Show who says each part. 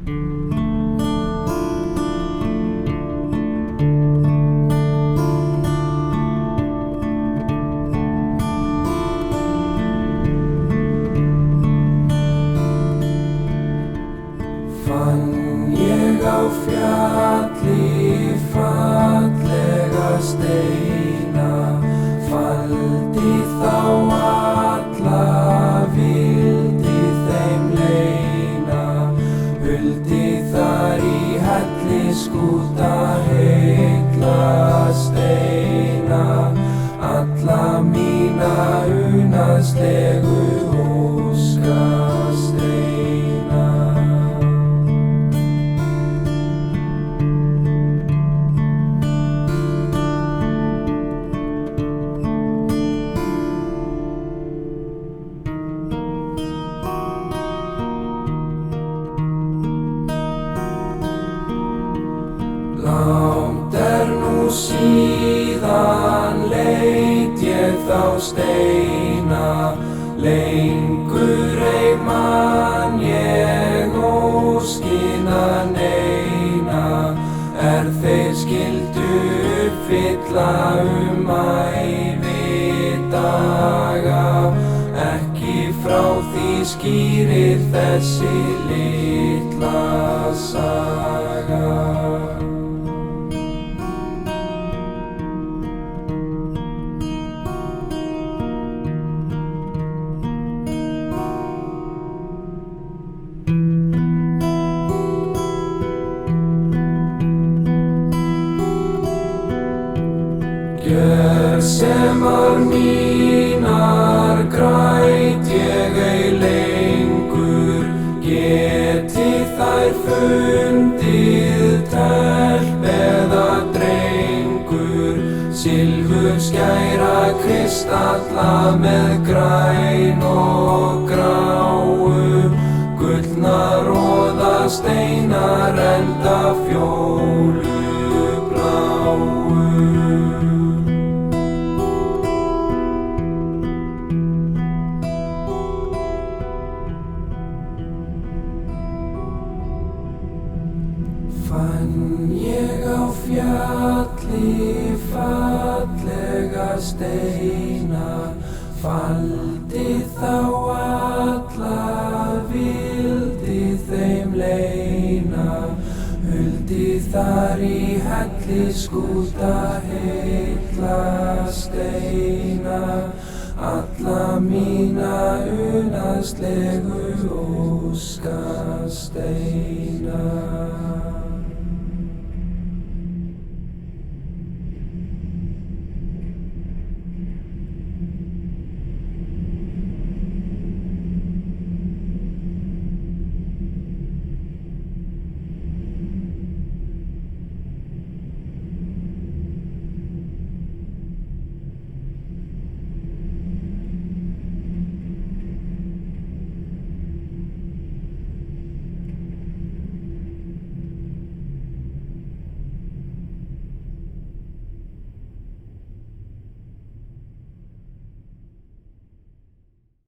Speaker 1: Fann ég á fjalli fallega steina, faldi þá alla, vildi þeim leyna, huldi þar í hellisskúta heilla steina, alla mína unaðslegu óskasteina. Langt nú síðan leit ég þá steina, lengur ei man ég óskina neina, þeir skyldu uppfylla ævidaga, ekki frá því skýrir þessi litla saga. Gjörsemar mínar græt ég ei lengur, geti þær fundið telp eða drengur, silfurskæra kristalla með græn og gráu, gullna roða steinar enda fjólubláu. Fann ég á fjalli fallega steina, faldi þá alla, vildi þeim leyna, huldi þar í hellisskúta heilla steina, alla mína unaðslegu óskasteina.